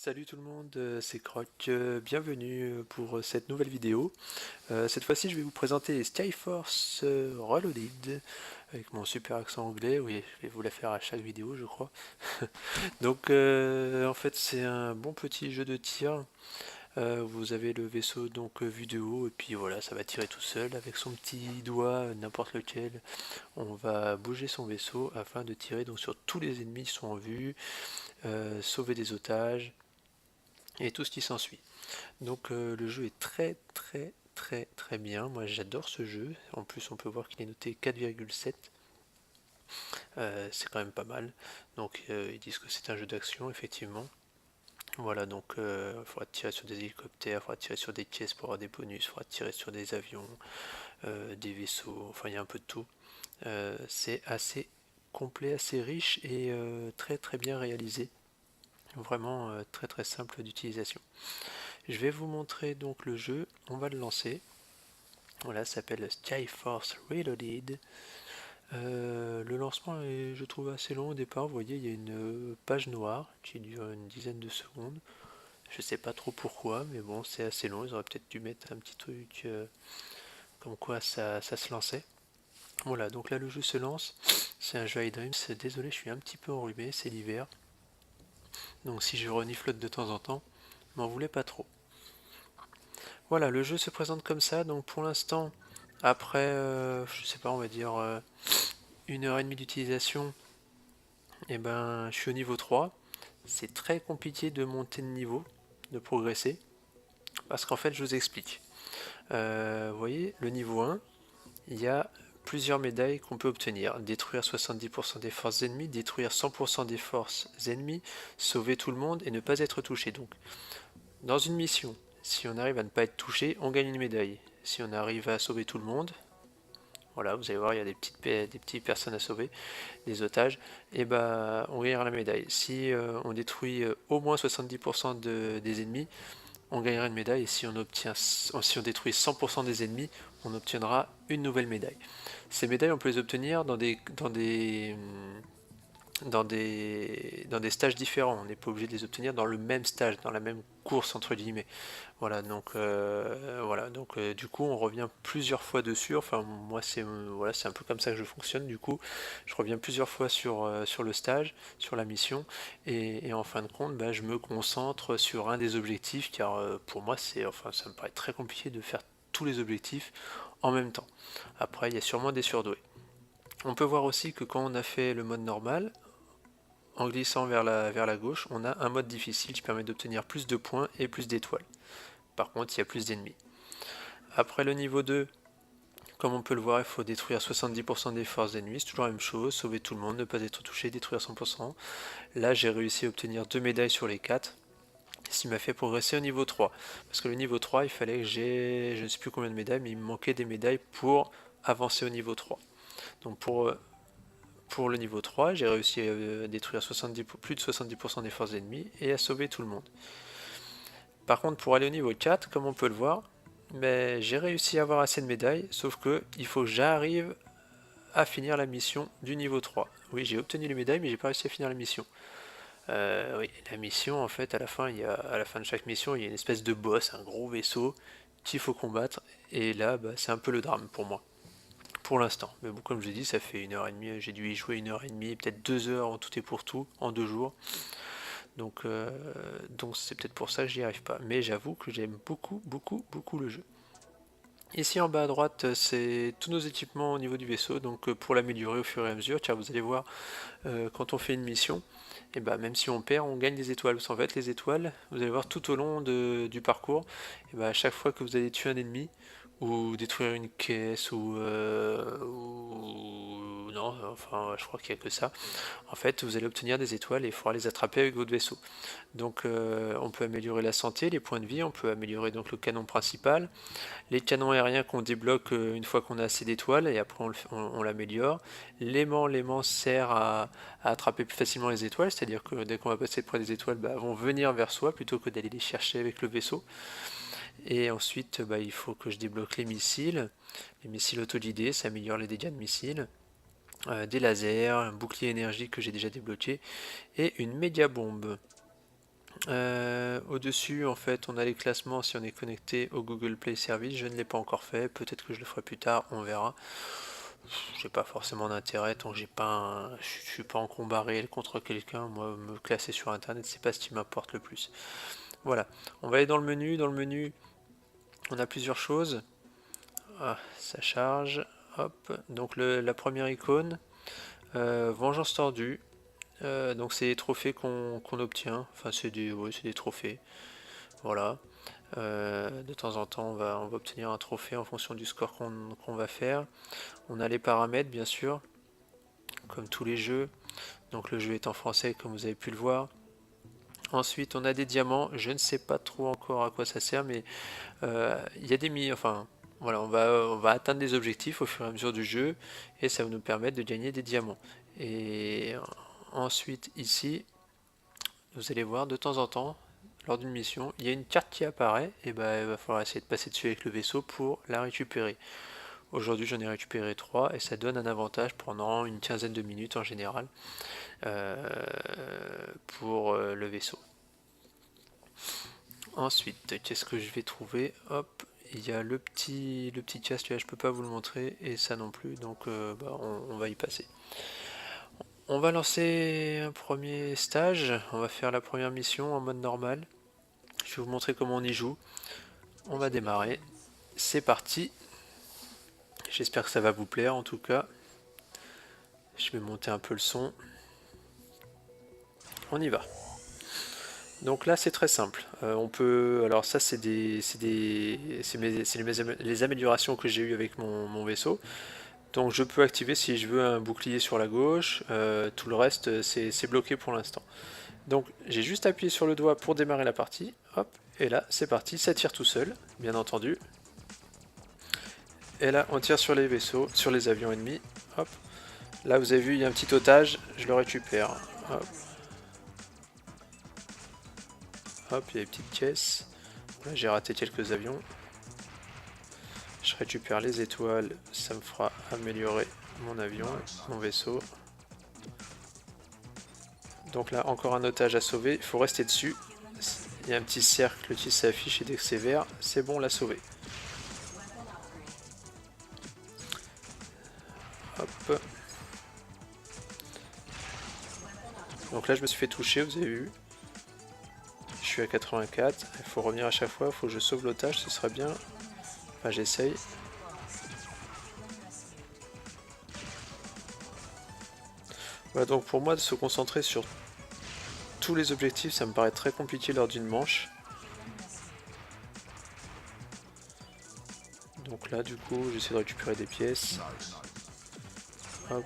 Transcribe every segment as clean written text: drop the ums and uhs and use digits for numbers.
Salut tout le monde, c'est Croc, bienvenue pour cette nouvelle vidéo. Cette fois-ci je vais vous présenter les Skyforce Reloaded avec mon super accent anglais, oui je vais vous la faire à chaque vidéo je crois. Donc en fait c'est un bon petit jeu de tir. Vous avez le vaisseau donc vu de haut et puis voilà ça va tirer tout seul avec son petit doigt, n'importe lequel. On va bouger son vaisseau afin de tirer donc sur tous les ennemis qui sont en vue, sauver des otages et tout ce qui s'ensuit. Donc le jeu est très bien, moi j'adore ce jeu, en plus on peut voir qu'il est noté 4,7, c'est quand même pas mal, donc ils disent que c'est un jeu d'action effectivement. Voilà, donc il faudra tirer sur des hélicoptères, il faudra tirer sur des pièces pour avoir des bonus, il faudra tirer sur des avions, des vaisseaux, enfin il y a un peu de tout. C'est assez complet, assez riche et très bien réalisé, vraiment très simple d'utilisation. Je vais vous montrer donc le jeu, on va le lancer. Voilà, ça s'appelle Skyforce Reloaded. Le lancement est, je trouve, assez long au départ. Vous voyez, il y a une page noire qui dure une dizaine de secondes. Je sais pas trop pourquoi, mais bon, c'est assez long. Ils auraient peut-être dû mettre un petit truc comme quoi ça se lançait. Voilà, donc là le jeu se lance. C'est un jeu iDreams. Désolé, je suis un petit peu enrhumé, c'est l'hiver. Donc si je reniflote de temps en temps, m'en voulez pas trop. Voilà, le jeu se présente comme ça. Donc pour l'instant, après, je sais pas, on va dire 1 heure et demie d'utilisation, et ben, je suis au niveau 3. C'est très compliqué de monter de niveau, de progresser, parce qu'en fait, je vous explique. Vous voyez, le niveau 1, il y a plusieurs médailles qu'on peut obtenir. Détruire 70% des forces ennemies, détruire 100% des forces ennemies, sauver tout le monde et ne pas être touché. Donc, dans une mission, si on arrive à ne pas être touché, on gagne une médaille. Si on arrive à sauver tout le monde, voilà, vous allez voir, il y a des petites personnes à sauver, des otages, et bah on gagnera la médaille. Si on détruit au moins 70% des ennemis, on gagnera une médaille. Et si si on détruit 100% des ennemis, on obtiendra une nouvelle médaille. Ces médailles, on peut les obtenir dans des stages différents. On n'est pas obligé de les obtenir dans le même stage, dans la même course entre guillemets. Voilà, donc du coup on revient plusieurs fois dessus. Enfin moi c'est un peu comme ça que je fonctionne du coup. Je reviens plusieurs fois sur le stage, sur la mission, et en fin de compte bah, je me concentre sur un des objectifs car pour moi ça me paraît très compliqué de faire tous les objectifs en même temps. Après il y a sûrement des surdoués. On peut voir aussi que quand on a fait le mode normal, en glissant vers la gauche, on a un mode difficile qui permet d'obtenir plus de points et plus d'étoiles. Par contre, il y a plus d'ennemis. Après le niveau 2, comme on peut le voir, il faut détruire 70% des forces ennemies, c'est toujours la même chose, sauver tout le monde, ne pas être touché, détruire 100%. Là, j'ai réussi à obtenir 2 médailles sur les 4, ce qui m'a fait progresser au niveau 3. Parce que le niveau 3, il fallait que j'ai, je ne sais plus combien de médailles, mais il me manquait des médailles pour avancer au niveau 3. Donc pour le niveau 3, j'ai réussi à détruire plus de 70% des forces ennemies et à sauver tout le monde. Par contre, pour aller au niveau 4, comme on peut le voir, mais j'ai réussi à avoir assez de médailles, sauf que il faut que j'arrive à finir la mission du niveau 3. Oui, j'ai obtenu les médailles, mais j'ai pas réussi à finir la mission. Oui, la mission, en fait, à la fin de chaque mission, il y a une espèce de boss, un gros vaisseau qu'il faut combattre, et là, bah, c'est un peu le drame pour moi, pour l'instant. Mais bon, comme je l'ai dit, ça fait 1 heure et demie, j'ai dû y jouer 1 heure et demie, peut-être 2 heures en tout et pour tout, en 2 jours. Donc c'est peut-être pour ça que j'y arrive pas. Mais j'avoue que j'aime beaucoup le jeu. Ici en bas à droite, c'est tous nos équipements au niveau du vaisseau, donc pour l'améliorer au fur et à mesure, car vous allez voir, quand on fait une mission, et bah, même si on perd, on gagne des étoiles. Parce qu'en fait, les étoiles, vous allez voir tout au long du parcours, et bah, à chaque fois que vous allez tuer un ennemi, ou détruire une caisse, ou non, enfin, je crois qu'il n'y a que ça. En fait, vous allez obtenir des étoiles et il faudra les attraper avec votre vaisseau. Donc, on peut améliorer la santé, les points de vie, on peut améliorer donc le canon principal, les canons aériens qu'on débloque une fois qu'on a assez d'étoiles et après on l'améliore. L'aimant sert à attraper plus facilement les étoiles, c'est-à-dire que dès qu'on va passer près des étoiles, bah, elles vont venir vers soi plutôt que d'aller les chercher avec le vaisseau. Et ensuite, bah, il faut que je débloque les missiles autoguidés, ça améliore les dégâts de missiles, des lasers, un bouclier énergie que j'ai déjà débloqué, et une méga bombe. Au-dessus, en fait, on a les classements si on est connecté au Google Play Service. Je ne l'ai pas encore fait. Peut-être que je le ferai plus tard. On verra. J'ai pas forcément d'intérêt tant que je suis pas en combat réel contre quelqu'un. Moi, me classer sur Internet, c'est pas ce qui m'importe le plus. Voilà. On va aller dans le menu. Dans le menu, on a plusieurs choses. Ah, ça charge. Hop. Donc la première icône, Vengeance tordue. Donc c'est des trophées qu'on obtient. Enfin, ouais, c'est des trophées. Voilà. De temps en temps, on va obtenir un trophée en fonction du score qu'on va faire. On a les paramètres, bien sûr, comme tous les jeux. Donc le jeu est en français, comme vous avez pu le voir. Ensuite, on a des diamants. Je ne sais pas trop encore à quoi ça sert, mais il y a enfin, voilà, on va atteindre des objectifs au fur et à mesure du jeu, et ça va nous permettre de gagner des diamants. Et ensuite, ici, vous allez voir de temps en temps, lors d'une mission, il y a une carte qui apparaît, et ben il va falloir essayer de passer dessus avec le vaisseau pour la récupérer. Aujourd'hui j'en ai récupéré 3 et ça donne un avantage pendant une quinzaine de minutes en général euh, pour le vaisseau. Ensuite, qu'est-ce que je vais trouver? Hop, il y a le petit casque là, je peux pas vous le montrer, et ça non plus, donc on va y passer. On va lancer un premier stage, on va faire la première mission en mode normal. Je vais vous montrer comment on y joue. On va démarrer. C'est parti. J'espère que ça va vous plaire en tout cas. Je vais monter un peu le son. On y va. Donc là c'est très simple. On peut. Alors ça c'est les améliorations que j'ai eues avec mon vaisseau. Donc je peux activer si je veux un bouclier sur la gauche. Tout le reste c'est bloqué pour l'instant. Donc j'ai juste appuyé sur le doigt pour démarrer la partie. Hop. Et là c'est parti. Ça tire tout seul, bien entendu. Et là on tire sur les vaisseaux, sur les avions ennemis. Hop. Là vous avez vu il y a un petit otage, je le récupère. Hop. Hop, il y a des petites caisses. Là j'ai raté quelques avions. Je récupère les étoiles, ça me fera améliorer mon avion, mon vaisseau. Donc là encore un otage à sauver, il faut rester dessus. Il y a un petit cercle qui s'affiche et dès que c'est vert, c'est bon, on l'a sauvé. Hop. Donc là je me suis fait toucher, vous avez vu. Je suis à 84, il faut revenir à chaque fois, il faut que je sauve l'otage, ce serait bien. Enfin j'essaye. Voilà, donc pour moi de se concentrer sur tous les objectifs, ça me paraît très compliqué lors d'une manche. Donc là du coup j'essaie de récupérer des pièces. Hop.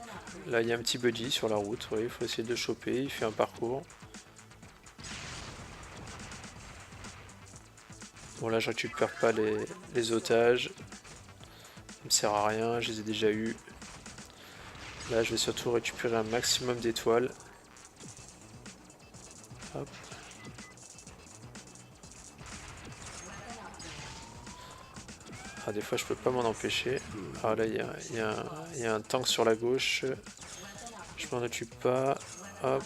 Là il y a un petit buddy sur la route, il faut essayer de le choper, il fait un parcours. Bon là je récupère pas les otages, ça me sert à rien, je les ai déjà eu. Là je vais surtout récupérer un maximum d'étoiles. Hop. Ah, des fois je peux pas m'en empêcher. Ah là il y a un tank sur la gauche. Je m'en occupe pas. Hop.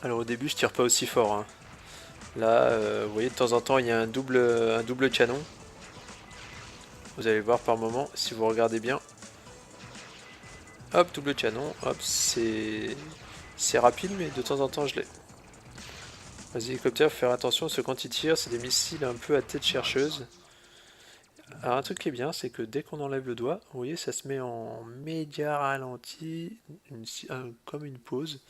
Alors au début je tire pas aussi fort. Hein. Là vous voyez de temps en temps il y a un double canon. Vous allez voir par moment si vous regardez bien. Hop, double canon. Hop, c'est rapide mais de temps en temps je l'ai. Les hélicoptères, faut faire attention parce que quand ils tirent, c'est des missiles un peu à tête chercheuse. Alors un truc qui est bien, c'est que dès qu'on enlève le doigt, vous voyez, ça se met en méga ralenti, comme une pause.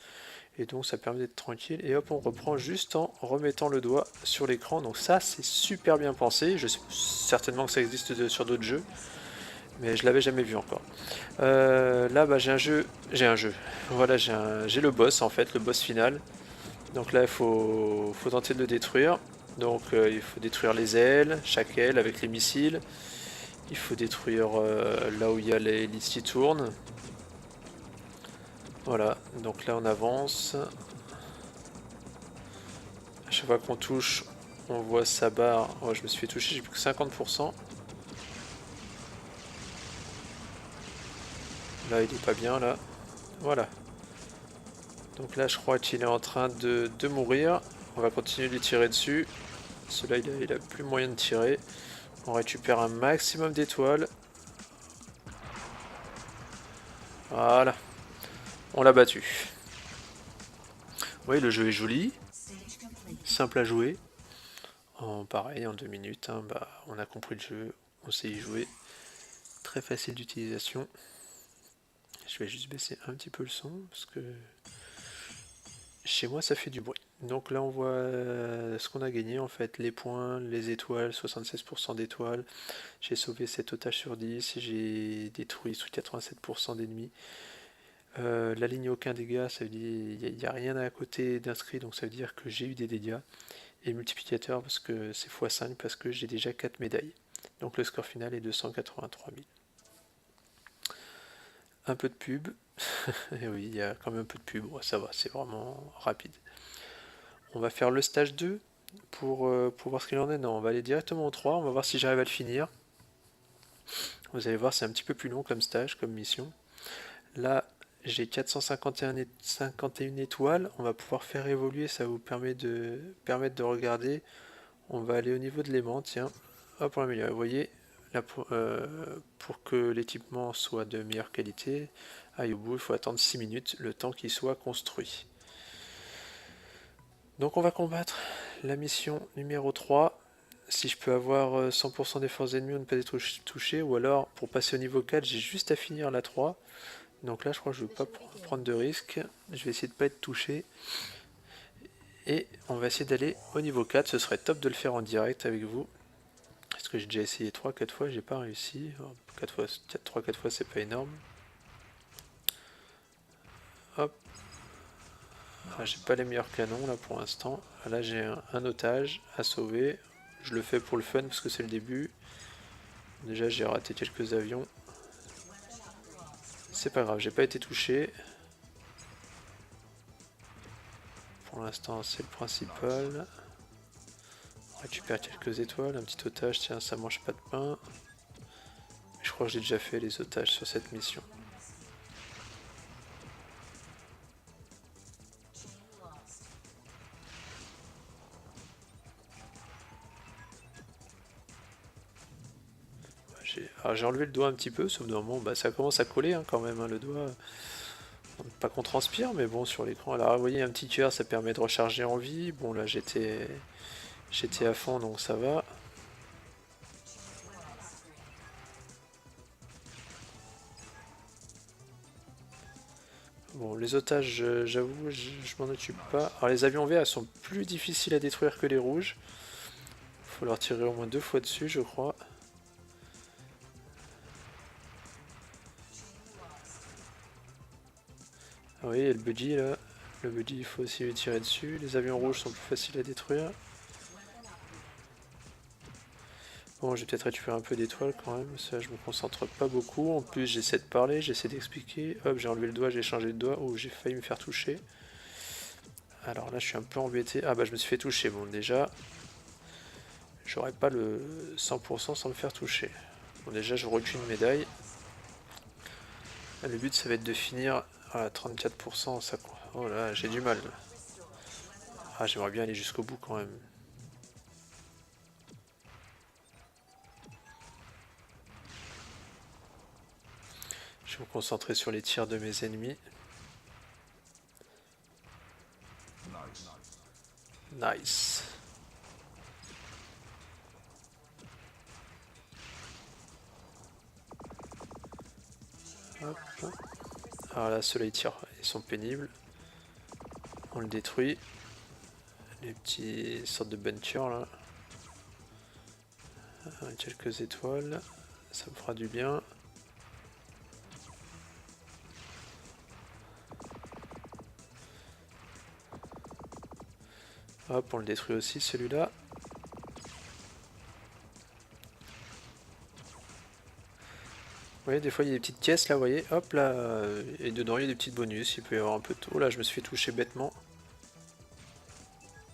Et donc ça permet d'être tranquille. Et hop, on reprend juste en remettant le doigt sur l'écran. Donc ça, c'est super bien pensé. Je sais certainement que ça existe sur d'autres jeux. Mais je l'avais jamais vu encore. Là, bah, j'ai un jeu. Voilà, j'ai le boss en fait, le boss final. Donc là, il faut tenter de le détruire. Donc il faut détruire les ailes, chaque aile avec les missiles. Il faut détruire là où il y a les hélices qui tournent. Voilà, donc là on avance. À chaque fois qu'on touche, on voit sa barre. Oh, je me suis fait toucher, j'ai plus que 50%. Là il est pas bien là. Voilà. Donc là je crois qu'il est en train de mourir. On va continuer de lui tirer dessus. Celui-là il a plus moyen de tirer. On récupère un maximum d'étoiles. Voilà. On l'a battu. Oui, le jeu est joli. Simple à jouer. Pareil, en 2 minutes, hein, bah, on a compris le jeu. On sait y jouer. Très facile d'utilisation. Je vais juste baisser un petit peu le son parce que chez moi ça fait du bruit. Donc là on voit ce qu'on a gagné en fait, les points, les étoiles, 76% d'étoiles. J'ai sauvé 7 otages sur 10, j'ai détruit sous 87% d'ennemis. La ligne aucun dégât, ça veut dire il n'y a rien à côté d'inscrit, donc ça veut dire que j'ai eu des dégâts. Et multiplicateur parce que c'est x5 parce que j'ai déjà 4 médailles. Donc le score final est de 183 000. Un peu de pub. Et oui, il y a quand même un peu de pub. Ouais, ça va, c'est vraiment rapide. On va faire le stage 2 pour voir ce qu'il en est. Non, on va aller directement au 3. On va voir si j'arrive à le finir. Vous allez voir, c'est un petit peu plus long comme stage, comme mission. Là, j'ai 451 étoiles. On va pouvoir faire évoluer. Ça vous permettre de regarder. On va aller au niveau de l'aimant. Tiens, hop, on l'améliorer. Vous voyez, là, pour que l'équipement soit de meilleure qualité, au bout, il faut attendre 6 minutes, le temps qu'il soit construit. Donc on va combattre la mission numéro 3. Si je peux avoir 100% des forces ennemies ou ne pas être touché, ou alors pour passer au niveau 4, j'ai juste à finir la 3. Donc là je crois que je ne veux pas prendre de risque. Je vais essayer de ne pas être touché. Et on va essayer d'aller au niveau 4. Ce serait top de le faire en direct avec vous. Parce que j'ai déjà essayé 3-4 fois, j'ai pas réussi. 3-4 fois c'est pas énorme. Hop. Ah, j'ai pas les meilleurs canons là pour l'instant. Là j'ai un otage à sauver. Je le fais pour le fun parce que c'est le début. Déjà j'ai raté quelques avions. C'est pas grave, j'ai pas été touché. Pour l'instant c'est le principal. On récupère quelques étoiles, un petit otage, tiens ça mange pas de pain. Je crois que j'ai déjà fait les otages sur cette mission. J'ai enlevé le doigt un petit peu, sauf normalement bah, ça commence à coller hein, quand même, hein, le doigt. Pas qu'on transpire, mais bon, sur l'écran. Alors, vous voyez, un petit cœur, ça permet de recharger en vie. Bon, là, j'étais à fond, donc ça va. Bon, les otages, j'avoue, je m'en occupe pas. Alors, les avions verts, elles sont plus difficiles à détruire que les rouges. Faut leur tirer au moins 2 fois dessus, je crois. Ah oui, et le buddy, là. Le buddy, il faut aussi lui tirer dessus. Les avions rouges sont plus faciles à détruire. Bon, j'ai peut-être récupéré un peu d'étoiles quand même, ça je me concentre pas beaucoup. En plus, j'essaie de parler, j'essaie d'expliquer. Hop, j'ai enlevé le doigt, j'ai changé de doigt. Oh, j'ai failli me faire toucher. Alors là, je suis un peu embêté. Ah bah, je me suis fait toucher. Bon, déjà, j'aurais pas le 100% sans me faire toucher. Bon, déjà, je recule une médaille. Le but, ça va être de finir à 34%. Ça... Oh là, j'ai du mal. Ah, j'aimerais bien aller jusqu'au bout quand même. Je vais me concentrer sur les tirs de mes ennemis. Nice. Hop. Alors là, ceux-là, ils tirent. Ils sont pénibles. On le détruit. Les petits sortes de bunkers là. Quelques étoiles. Ça me fera du bien. Hop, on le détruit aussi celui-là. Vous voyez, des fois il y a des petites caisses là, vous voyez, hop là, et dedans il y a des petites bonus, il peut y avoir un peu de tout. Là, je me suis fait toucher bêtement.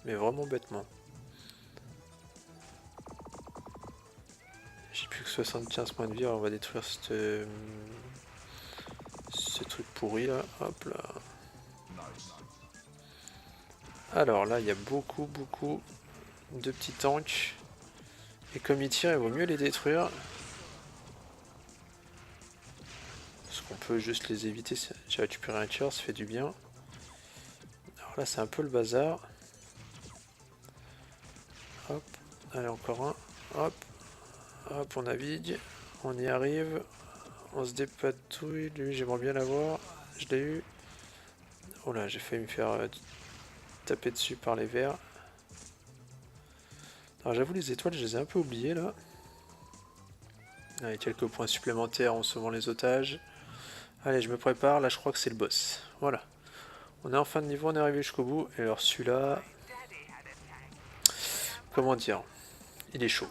Mais vraiment bêtement. J'ai plus que 75 points de vie, alors on va détruire ce truc pourri là, hop là. Alors là, il y a beaucoup de petits tanks. Et comme ils tirent, il vaut mieux les détruire. Parce qu'on peut juste les éviter. J'ai récupéré un tir, ça fait du bien. Alors là, c'est un peu le bazar. Hop, allez, encore un. Hop, hop, on navigue. On y arrive. On se dépatouille. Lui, j'aimerais bien l'avoir. Je l'ai eu. Oh là, j'ai failli me faire taper dessus par les verts. Alors j'avoue, les étoiles, je les ai un peu oubliées là. Allez, quelques points supplémentaires en sauvant les otages. Allez, je me prépare. Là, je crois que c'est le boss. Voilà. On est en fin de niveau, on est arrivé jusqu'au bout. Et alors celui-là... Comment dire? Il est chaud.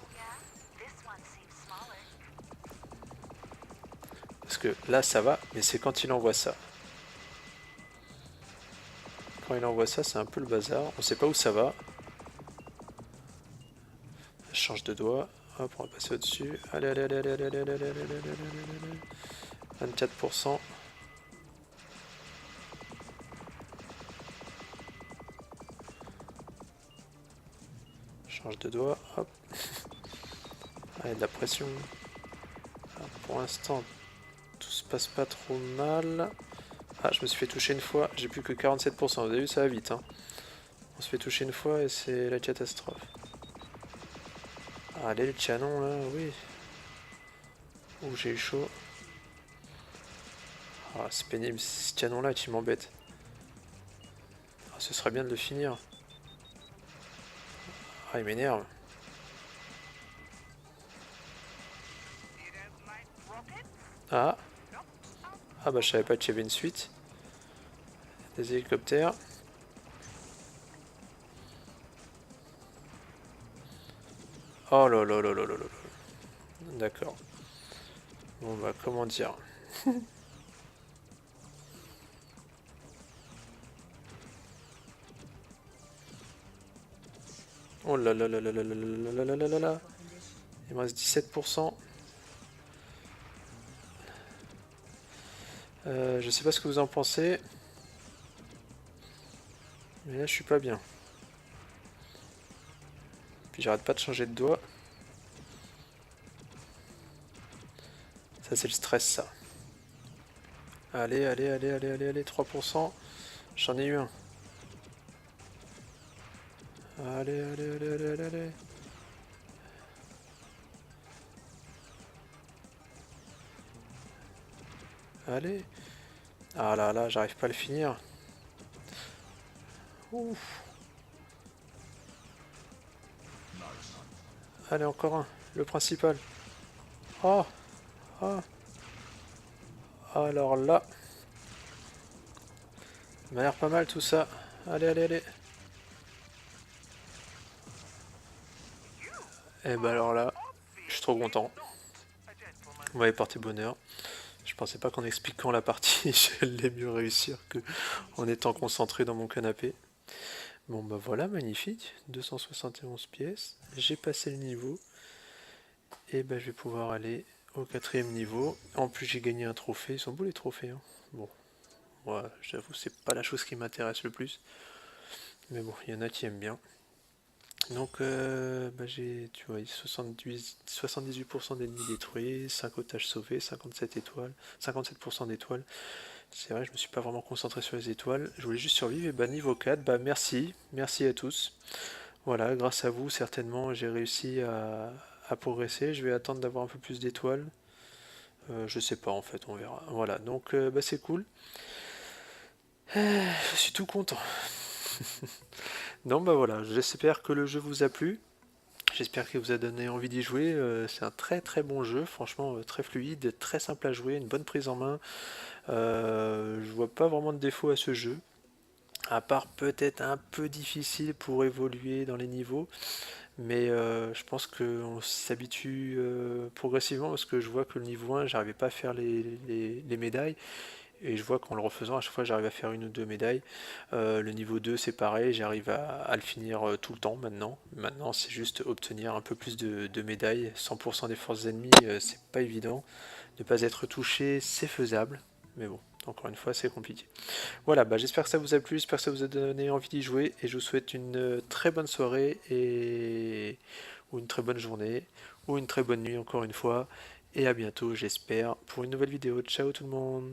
Parce que là, ça va, mais c'est quand il envoie ça. Quand il envoie ça, c'est un peu le bazar. On sait pas où ça va. Je change de doigt. Hop, on va passer au-dessus. Allez, allez, allez, allez, allez, allez, allez, allez, allez, allez, allez. 24%. Change de doigt. Hop. Allez, de la pression. Pour l'instant, tout se passe pas trop mal. Ah, je me suis fait toucher une fois. J'ai plus que 47%. Vous avez vu, ça va vite. Hein. On se fait toucher une fois et c'est la catastrophe. Allez, le canon là, oui. Ouh, j'ai eu chaud. Ah, c'est pénible, ce canon là qui m'embête. Ah, ce serait bien de le finir. Ah, il m'énerve. Ah. Ah bah je savais pas qu'il y avait une suite. Des hélicoptères. Oh là là là là là là. D'accord. Bon bah comment dire. Oh là là là là là là là là là là là là. Il me reste 17%. Je sais pas ce que vous en pensez. Mais là je suis pas bien. Puis j'arrête pas de changer de doigt. Ça c'est le stress ça. Allez, allez, allez, allez, allez, allez, 3%. J'en ai eu un. Allez, allez, allez, allez, allez, allez. Allez. Ah là là, j'arrive pas à le finir. Ouf. Allez, encore un. Le principal. Oh. Oh. Alors là. Ça m'a l'air pas mal tout ça. Allez, allez, allez. Et bah alors là, je suis trop content. Vous m'avez porté bonheur. Je pensais pas qu'en expliquant la partie, j'allais mieux réussir que en étant concentré dans mon canapé. Bon bah voilà, magnifique. 271 pièces. J'ai passé le niveau. Et bah je vais pouvoir aller au 4e niveau. En plus j'ai gagné un trophée. Ils sont beaux les trophées. Hein. Bon, moi j'avoue c'est pas la chose qui m'intéresse le plus. Mais bon, il y en a qui aiment bien. Donc bah j'ai, tu vois, 78% d'ennemis détruits, 5 otages sauvés, 57 étoiles, 57% d'étoiles. C'est vrai, je me suis pas vraiment concentré sur les étoiles. Je voulais juste survivre. Et bah niveau 4, bah merci, merci à tous. Voilà, grâce à vous, certainement, j'ai réussi à progresser. Je vais attendre d'avoir un peu plus d'étoiles. Je sais pas en fait, on verra. Voilà, donc bah, c'est cool. Je suis tout content. Non, bah voilà, j'espère que le jeu vous a plu. J'espère qu'il vous a donné envie d'y jouer. C'est un très très bon jeu, franchement très fluide, très simple à jouer, une bonne prise en main. Je vois pas vraiment de défaut à ce jeu. À part peut-être un peu difficile pour évoluer dans les niveaux. Mais je pense qu'on s'habitue progressivement parce que je vois que le niveau 1, j'arrivais pas à faire les médailles. Et je vois qu'en le refaisant, à chaque fois, j'arrive à faire une ou deux médailles. Le niveau 2, c'est pareil, j'arrive à le finir tout le temps maintenant. Maintenant, c'est juste obtenir un peu plus de médailles. 100% des forces ennemies, c'est pas évident. Ne pas être touché, c'est faisable. Mais bon. Encore une fois, c'est compliqué. Voilà, bah, j'espère que ça vous a plu, j'espère que ça vous a donné envie d'y jouer, et je vous souhaite une très bonne soirée, ou une très bonne journée, ou une très bonne nuit encore une fois, et à bientôt, j'espère, pour une nouvelle vidéo. Ciao tout le monde!